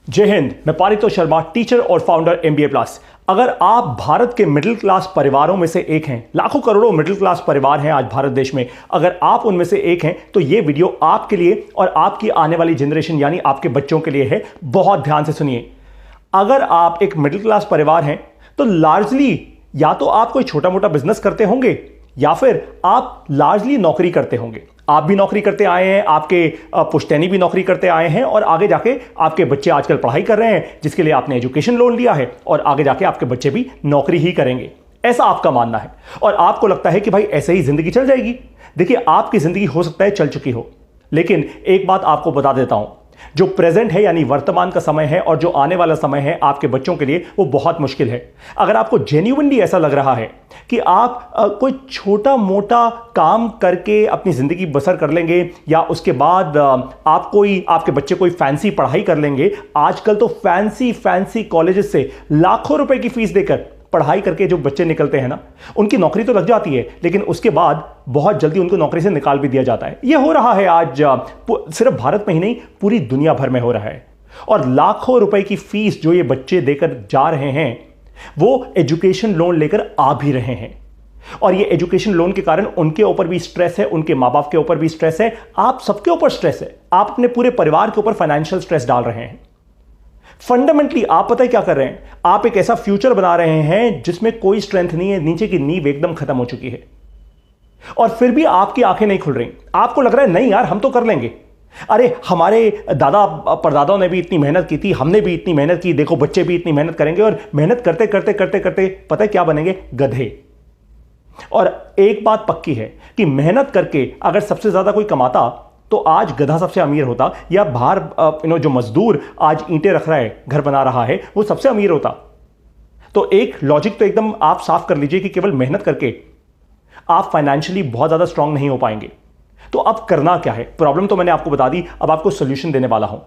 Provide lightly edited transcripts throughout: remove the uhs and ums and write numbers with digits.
जय हिंद। मैं पारितोष शर्मा, टीचर और फाउंडर एमबीए प्लस। अगर आप भारत के मिडिल क्लास परिवारों में से एक हैं, लाखों करोड़ों मिडिल क्लास परिवार हैं आज भारत देश में, अगर आप उनमें से एक हैं तो यह वीडियो आपके लिए और आपकी आने वाली जनरेशन यानी आपके बच्चों के लिए है। बहुत ध्यान से सुनिए। अगर आप एक मिडिल क्लास परिवार हैं तो लार्जली या तो आप कोई छोटा मोटा बिजनेस करते होंगे या फिर आप लार्जली नौकरी करते होंगे। आप भी नौकरी करते आए हैं, आपके पुश्तैनी भी नौकरी करते आए हैं और आगे जाके आपके बच्चे आजकल पढ़ाई कर रहे हैं जिसके लिए आपने एजुकेशन लोन लिया है और आगे जाके आपके बच्चे भी नौकरी ही करेंगे, ऐसा आपका मानना है। और आपको लगता है कि भाई ऐसे ही जिंदगी चल जाएगी। देखिए, आपकी जिंदगी हो सकता है चल चुकी हो, लेकिन एक बात आपको बता देता हूं, जो प्रेजेंट है यानी वर्तमान का समय है और जो आने वाला समय है आपके बच्चों के लिए, वो बहुत मुश्किल है। अगर आपको जेन्युइनली ऐसा लग रहा है कि आप कोई छोटा मोटा काम करके अपनी जिंदगी बसर कर लेंगे या उसके बाद आपके बच्चे कोई फैंसी पढ़ाई कर लेंगे, आजकल तो फैंसी कॉलेजेस से लाखों रुपए की फीस देकर पढ़ाई करके जो बच्चे निकलते हैं ना, उनकी नौकरी तो लग जाती है लेकिन उसके बाद बहुत जल्दी उनको नौकरी से निकाल भी दिया जाता है। यह हो रहा है आज सिर्फ भारत में ही नहीं, पूरी दुनिया भर में हो रहा है। और लाखों रुपए की फीस जो ये बच्चे देकर जा रहे हैं वो एजुकेशन लोन लेकर आ भी रहे हैं। और ये एजुकेशन लोन के कारण उनके ऊपर भी स्ट्रेस है, उनके मां बाप के ऊपर भी स्ट्रेस है, आप सबके ऊपर स्ट्रेस है। आप अपने पूरे परिवार के ऊपर फाइनेंशियल स्ट्रेस डाल रहे हैं। फंडामेंटली आप पता है क्या कर रहे हैं? आप एक ऐसा फ्यूचर बना रहे हैं जिसमें कोई स्ट्रेंथ नहीं है, नीचे की नींव एकदम खत्म हो चुकी है और फिर भी आपकी आंखें नहीं खुल रही। आपको लग रहा है नहीं यार, हम तो कर लेंगे। अरे हमारे दादा परदादाओं ने भी इतनी मेहनत की थी, हमने भी इतनी मेहनत की, देखो बच्चे भी इतनी मेहनत करेंगे। और मेहनत करते करते करते करते पता है क्या बनेंगे? गधे। और एक बात पक्की है कि मेहनत करके अगर सबसे ज्यादा कोई कमाता तो आज गधा सबसे अमीर होता, या बाहर जो मजदूर आज ईंटें रख रहा है, घर बना रहा है, वो सबसे अमीर होता। तो एक लॉजिक तो एकदम आप साफ कर लीजिए कि केवल मेहनत करके आप फाइनेंशियली बहुत ज्यादा स्ट्रांग नहीं हो पाएंगे। तो अब करना क्या है? प्रॉब्लम तो मैंने आपको बता दी, अब आपको सोल्यूशन देने वाला हूं।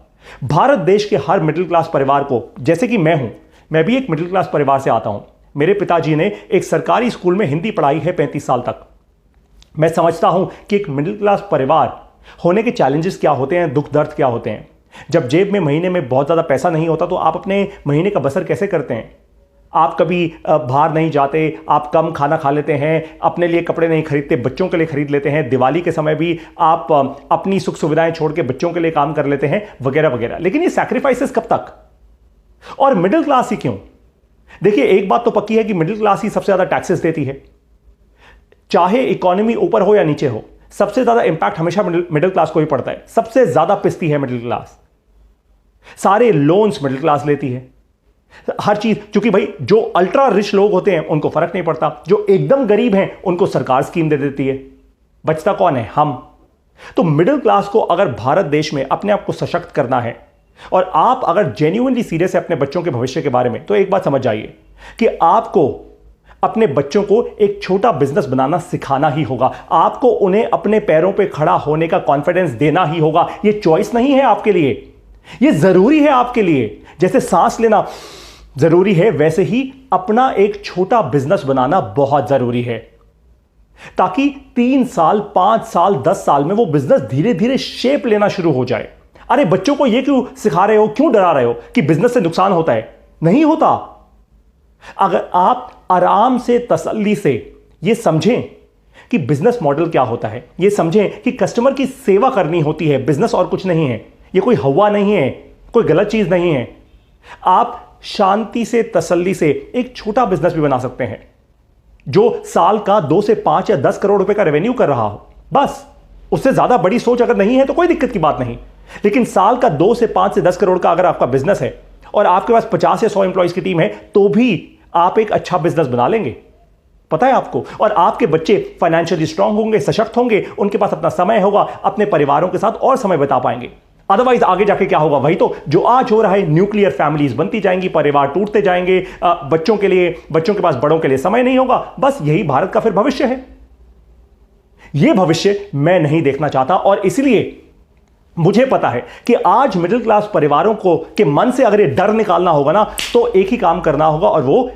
भारत देश के हर मिडिल क्लास परिवार को, जैसे कि मैं हूं, मैं भी एक मिडिल क्लास परिवार से आता हूं। मेरे पिताजी ने एक सरकारी स्कूल में हिंदी पढ़ाई है 35 साल तक। मैं समझता हूं कि एक मिडिल क्लास परिवार होने के चैलेंजेस क्या होते हैं, दुख दर्द क्या होते हैं। जब जेब में महीने में बहुत ज्यादा पैसा नहीं होता तो आप अपने महीने का बसर कैसे करते हैं? आप कभी बाहर नहीं जाते, आप कम खाना खा लेते हैं, अपने लिए कपड़े नहीं खरीदते, बच्चों के लिए खरीद लेते हैं। दिवाली के समय भी आप अपनी सुख सुविधाएं छोड़ के बच्चों के लिए काम कर लेते हैं, वगैरह वगैरह। लेकिन ये सैक्रिफाइसेस कब तक? और मिडिल क्लास ही क्यों? देखिए, एक बात तो पक्की है कि मिडिल क्लास ही सबसे ज्यादा टैक्सेस देती है। चाहे इकोनॉमी ऊपर हो या नीचे हो, सबसे ज्यादा इंपैक्ट हमेशा मिडिल क्लास को ही पड़ता है। सबसे ज्यादा पिसती है मिडिल क्लास। सारे लोन्स मिडिल क्लास लेती है, हर चीज। क्योंकि भाई जो अल्ट्रा रिच लोग होते हैं उनको फर्क नहीं पड़ता, जो एकदम गरीब हैं उनको सरकार स्कीम दे देती है। बचता कौन है? हम। तो मिडिल क्लास को अगर भारत देश में अपने आप को सशक्त करना है और आप अगर जेन्युइनली सीरियस है अपने बच्चों के भविष्य के बारे में, तो एक बात समझ जाइए कि आपको अपने बच्चों को एक छोटा बिजनेस बनाना सिखाना ही होगा। आपको उन्हें अपने पैरों पे खड़ा होने का कॉन्फिडेंस देना ही होगा। यह चॉइस नहीं है आपके लिए, यह जरूरी है आपके लिए। जैसे सांस लेना जरूरी है, वैसे ही अपना एक छोटा बिजनेस बनाना बहुत जरूरी है, ताकि 3 साल 5 साल 10 साल में वो बिजनेस धीरे धीरे शेप लेना शुरू हो जाए। अरे बच्चों को यह क्यों सिखा रहे हो, क्यों डरा रहे हो कि बिजनेस से नुकसान होता है? नहीं होता। अगर आप आराम से, तसल्ली से यह समझें कि बिजनेस मॉडल क्या होता है, यह समझें कि कस्टमर की सेवा करनी होती है, बिजनेस और कुछ नहीं है, यह कोई हवा नहीं है, कोई गलत चीज नहीं है। आप शांति से, तसल्ली से एक छोटा बिजनेस भी बना सकते हैं जो साल का 2 से 5 या 10 करोड़ रुपए का रेवेन्यू कर रहा हो। बस उससे ज्यादा बड़ी सोच अगर नहीं है तो कोई दिक्कत की बात नहीं। लेकिन साल का 2 से 5 से 10 करोड़ का अगर आपका बिजनेस है और आपके पास 50 या 100 एम्प्लॉइज की टीम है, तो भी आप एक अच्छा बिजनेस बना लेंगे, पता है आपको। और आपके बच्चे फाइनेंशियली स्ट्रांग होंगे, सशक्त होंगे, उनके पास अपना समय होगा, अपने परिवारों के साथ और समय बिता पाएंगे। अदरवाइज आगे जाके क्या होगा? वही तो जो आज हो रहा है, न्यूक्लियर फैमिलीज बनती जाएंगी, परिवार टूटते जाएंगे, बच्चों के पास बड़ों के लिए समय नहीं होगा। बस यही भारत का फिर भविष्य है। यह भविष्य मैं नहीं देखना चाहता और इसलिए मुझे पता है कि आज मिडिल क्लास परिवारों के मन से अगर ये डर निकालना होगा ना, तो एक ही काम करना होगा और वो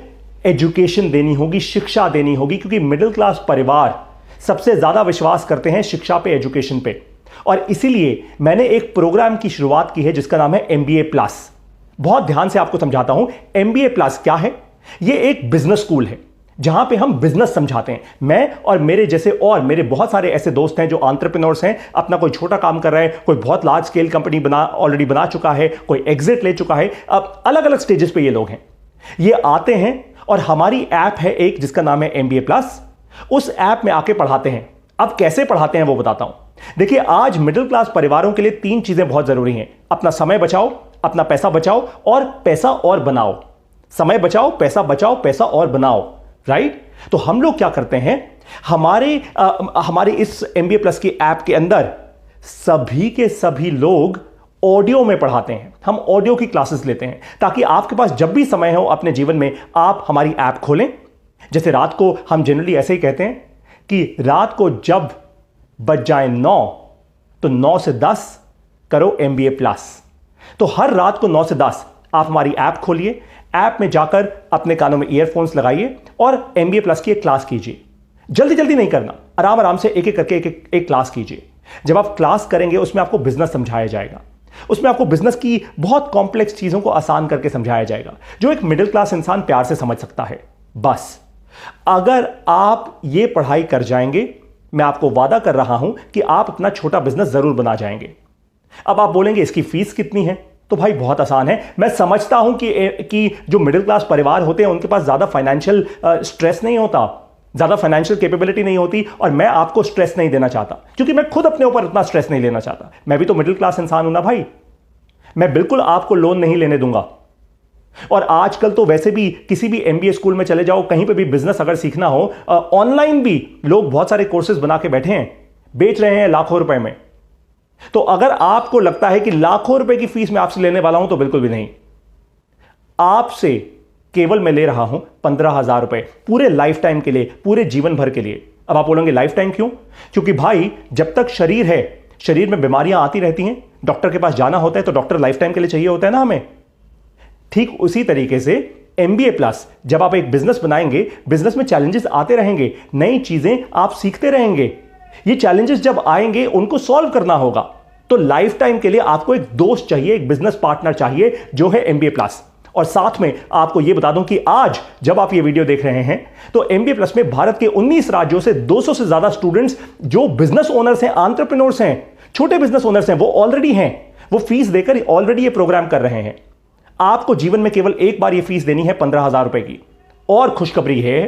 एजुकेशन देनी होगी, शिक्षा देनी होगी। क्योंकि मिडिल क्लास परिवार सबसे ज्यादा विश्वास करते हैं शिक्षा पे, एजुकेशन पे। और इसीलिए मैंने एक प्रोग्राम की शुरुआत की है जिसका नाम है एमबीए प्लस। बहुत ध्यान से आपको समझाता हूं। एमबीए प्लस क्या है? यह एक बिजनेस स्कूल है जहां पे हम बिजनेस समझाते हैं। मैं और मेरे जैसे और मेरे बहुत सारे ऐसे दोस्त हैं जो एंटरप्रेन्योर्स हैं, अपना कोई छोटा काम कर रहे हैं, कोई बहुत लार्ज स्केल कंपनी ऑलरेडी बना चुका है, कोई एग्जिट ले चुका है। अब अलग अलग स्टेजेस पे ये लोग हैं। ये आते हैं और हमारी ऐप है एक जिसका नाम है एमबीए प्लस। उस ऐप में आके पढ़ाते हैं। अब कैसे पढ़ाते हैं वो बताता हूं। देखिए, आज मिडिल क्लास परिवारों के लिए 3 चीजें बहुत जरूरी हैं। अपना समय बचाओ, अपना पैसा बचाओ और पैसा और बनाओ। समय बचाओ, पैसा और बनाओ, राइट? तो हम लोग क्या करते हैं, हमारे इस एमबीए प्लस की ऐप के अंदर सभी के सभी लोग ऑडियो में पढ़ाते हैं। हम ऑडियो की क्लासेस लेते हैं ताकि आपके पास जब भी समय हो अपने जीवन में आप हमारी ऐप खोलें। जैसे रात को हम जनरली ऐसे ही कहते हैं कि रात को जब बज जाए 9 तो 9 से 10 करो एमबीए प्लस। तो हर रात को 9 से 10 आप हमारी ऐप खोलिए, ऐप में जाकर अपने कानों में ईयरफोन्स लगाइए और एमबीए प्लस की एक क्लास कीजिए। जल्दी जल्दी नहीं करना, आराम आराम से एक एक करके एक क्लास कीजिए। जब आप क्लास करेंगे उसमें आपको बिजनेस समझाया जाएगा। उसमें आपको बिजनेस की बहुत कॉम्प्लेक्स चीजों को आसान करके समझाया जाएगा जो एक मिडिल क्लास इंसान प्यार से समझ सकता है। बस अगर आप ये पढ़ाई कर जाएंगे, मैं आपको वादा कर रहा हूं कि आप अपना छोटा बिजनेस जरूर बना जाएंगे। अब आप बोलेंगे इसकी फीस कितनी है? तो भाई बहुत आसान है। मैं समझता हूं कि जो मिडिल क्लास परिवार होते हैं उनके पास ज्यादा फाइनेंशियल स्ट्रेस नहीं होता, ज्यादा फाइनेंशियल कैपेबिलिटी नहीं होती, और मैं आपको स्ट्रेस नहीं देना चाहता क्योंकि मैं खुद अपने ऊपर इतना स्ट्रेस नहीं लेना चाहता। मैं भी तो मिडिल क्लास इंसान हूं ना भाई। मैं बिल्कुल आपको लोन नहीं लेने दूंगा। और आजकल तो वैसे भी किसी भी एमबीए स्कूल में चले जाओ, कहीं पे भी बिजनेस अगर सीखना हो, ऑनलाइन भी लोग बहुत सारे कोर्सेज बना के बैठे हैं, बेच रहे हैं लाखों रुपए में। तो अगर आपको लगता है कि लाखों रुपए की फीस मैं आपसे लेने वाला हूं, तो बिल्कुल भी नहीं। आपसे केवल मैं ले रहा हूं 15,000 रुपए पूरे लाइफ टाइम के लिए, पूरे जीवन भर के लिए। अब आप बोलेंगे लाइफ टाइम क्यों? क्योंकि भाई जब तक शरीर है, शरीर में बीमारियां आती रहती हैं, डॉक्टर के पास जाना होता है, तो डॉक्टर लाइफ टाइम के लिए चाहिए होता है ना हमें। ठीक उसी तरीके से एमबीए प्लस, जब आप एक बिजनेस बनाएंगे, बिजनेस में चैलेंजेस आते रहेंगे, नई चीजें आप सीखते रहेंगे। ये चैलेंजेस जब आएंगे उनको सॉल्व करना होगा। तो लाइफ टाइम के लिए आपको एक दोस्त चाहिए, एक बिजनेस पार्टनर चाहिए, जो है एमबीए प्लस। और साथ में आपको यह बता दूं कि आज जब आप ये वीडियो देख रहे हैं तो एमबीए प्लस में भारत के 19 राज्यों से 200 से ज्यादा स्टूडेंट्स जो बिजनेस ओनर्स हैं, एंटरप्रेन्योर्स हैं, छोटे बिजनेस ओनर्स हैं, वो ऑलरेडी हैं। वो फीस देकर ऑलरेडी ये प्रोग्राम कर रहे हैं। आपको जीवन में केवल एक बार ये फीस देनी है 15,000 रुपए की। और खुशखबरी है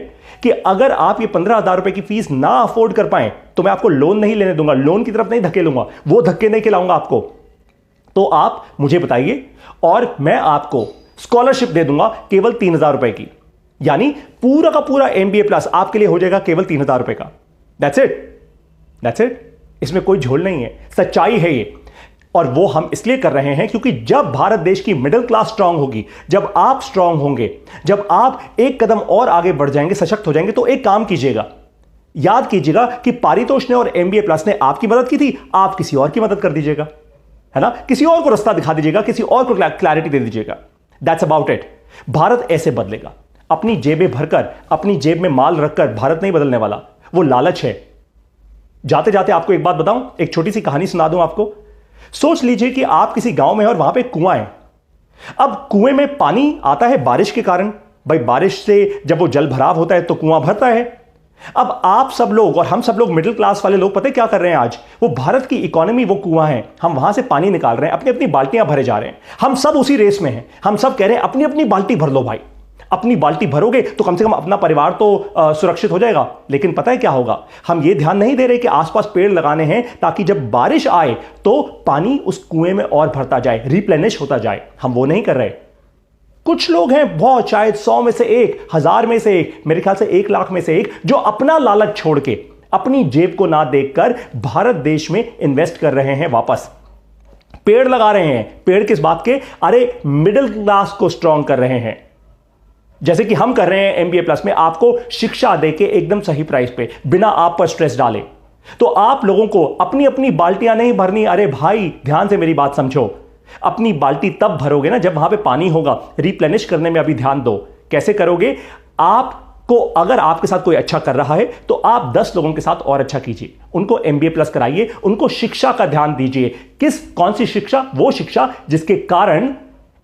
कि अगर आप ये 15,000 रुपए की फीस ना अफोर्ड कर पाए तो मैं आपको लोन नहीं लेने दूंगा, लोन की तरफ नहीं धकेलूंगा, वो धक्के नहीं खिलाऊंगा आपको। तो आप मुझे बताइए और मैं आपको स्कॉलरशिप दे दूंगा केवल 3,000 रुपए की। यानी पूरा का पूरा एमबीए प्लस आपके लिए हो जाएगा केवल 3,000 रुपए का। That's it. इसमें कोई झोल नहीं है, सच्चाई है ये। और वो हम इसलिए कर रहे हैं क्योंकि जब भारत देश की मिडिल क्लास स्ट्रांग होगी, जब आप स्ट्रांग होंगे, जब आप एक कदम और आगे बढ़ जाएंगे, सशक्त हो जाएंगे, तो एक काम कीजिएगा, याद कीजिएगा कि पारितोष ने और एमबीए प्लस ने आपकी मदद की थी, आप किसी और की मदद कर दीजिएगा, है ना? किसी और को रास्ता दिखा दीजिएगा, किसी और को क्लैरिटी दे दीजिएगा। That's about it. भारत ऐसे बदलेगा। अपनी जेबें भरकर, अपनी जेब में माल रखकर भारत नहीं बदलने वाला, वो लालच है। जाते जाते आपको एक बात बताऊं, एक छोटी सी कहानी सुना दूं आपको। सोच लीजिए कि आप किसी गांव में हैं और वहां पे कुआं है। अब कुएं में पानी आता है बारिश के कारण। भाई बारिश से जब वो जल भराव होता है तो कुआं भरता है। अब आप सब लोग और हम सब लोग मिडिल क्लास वाले लोग पता है क्या कर रहे हैं आज? वो भारत की इकोनॉमी वो कुआं है, हम वहां से पानी निकाल रहे हैं, अपनी अपनी बाल्टियां भरे जा रहे हैं। हम सब उसी रेस में हैं। हम सब कह रहे हैं अपनी अपनी बाल्टी भर लो भाई। अपनी बाल्टी भरोगे तो कम से कम अपना परिवार तो सुरक्षित हो जाएगा। लेकिन पता है क्या होगा? हम ये ध्यान नहीं दे रहे कि आसपास पेड़ लगाने हैं ताकि जब बारिश आए तो पानी उस कुएं में और भरता जाए, रिप्लेनिश होता जाए। हम वो नहीं कर रहे। कुछ लोग हैं, बहुत, शायद 100 में से 1, 1000 में से 1, मेरे ख्याल से 1 लाख में से 1, जो अपना लालच छोड़ के, अपनी जेब को ना देखकर भारत देश में इन्वेस्ट कर रहे हैं वापस। पेड़ लगा रहे हैं। पेड़ किस बात के? अरे मिडिल क्लास को स्ट्रांग कर रहे हैं, जैसे कि हम कर रहे हैं एमबीए प्लस में, आपको शिक्षा देके एकदम सही प्राइस पे, बिना आप पर स्ट्रेस डाले। तो आप लोगों को अपनी अपनी बाल्टियां नहीं भरनी। अरे भाई ध्यान से मेरी बात समझो। अपनी बाल्टी तब भरोगे ना जब वहां पे पानी होगा। रिप्लेनिश करने में अभी ध्यान दो। कैसे करोगे? आपको, अगर आपके साथ कोई अच्छा कर रहा है तो आप 10 लोगों के साथ और अच्छा कीजिए। उनको एमबीए प्लस कराइए, उनको शिक्षा का ध्यान दीजिए। कौन सी शिक्षा? वो शिक्षा जिसके कारण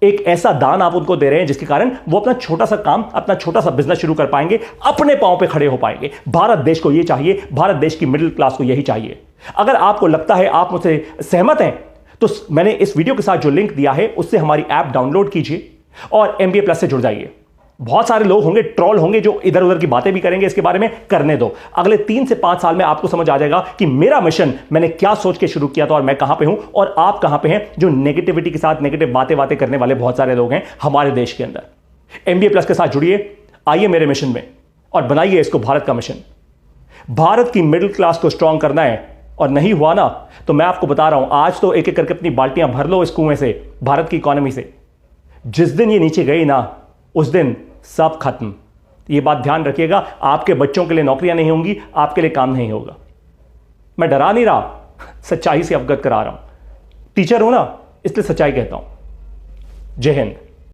एक ऐसा दान आप उनको दे रहे हैं जिसके कारण वो अपना छोटा सा काम, अपना छोटा सा बिजनेस शुरू कर पाएंगे, अपने पांव पे खड़े हो पाएंगे। भारत देश को ये चाहिए, भारत देश की मिडिल क्लास को यही चाहिए। अगर आपको लगता है, आप मुझसे सहमत हैं, तो मैंने इस वीडियो के साथ जो लिंक दिया है उससे हमारी ऐप डाउनलोड कीजिए और MBA प्लस से जुड़ जाइए। बहुत सारे लोग होंगे, ट्रोल होंगे, जो इधर उधर की बातें भी करेंगे इसके बारे में, करने दो। अगले 3 से 5 साल में आपको समझ आ जाएगा कि मेरा मिशन मैंने क्या सोच के शुरू किया था और मैं कहां पे हूं और आप कहां पे हैं। जो नेगेटिविटी के साथ नेगेटिव बातें करने वाले बहुत सारे लोग हैं हमारे देश के अंदर। MBA प्लस के साथ जुड़िए, आइए मेरे मिशन में और बनाइए इसको भारत का मिशन। भारत की मिडिल क्लास को स्ट्रांग करना है और नहीं हुआ ना तो मैं आपको बता रहा हूं, आज तो एक एक करके अपनी बाल्टियां भर लो इस कुएं से, भारत की इकोनॉमी से। जिस दिन ये नीचे गई ना उस दिन सब खत्म। ये बात ध्यान रखिएगा, आपके बच्चों के लिए नौकरियां नहीं होंगी, आपके लिए काम नहीं होगा। मैं डरा नहीं रहा, सच्चाई से अवगत करा रहा हूं। टीचर हूं ना, इसलिए सच्चाई कहता हूं। जय हिंद।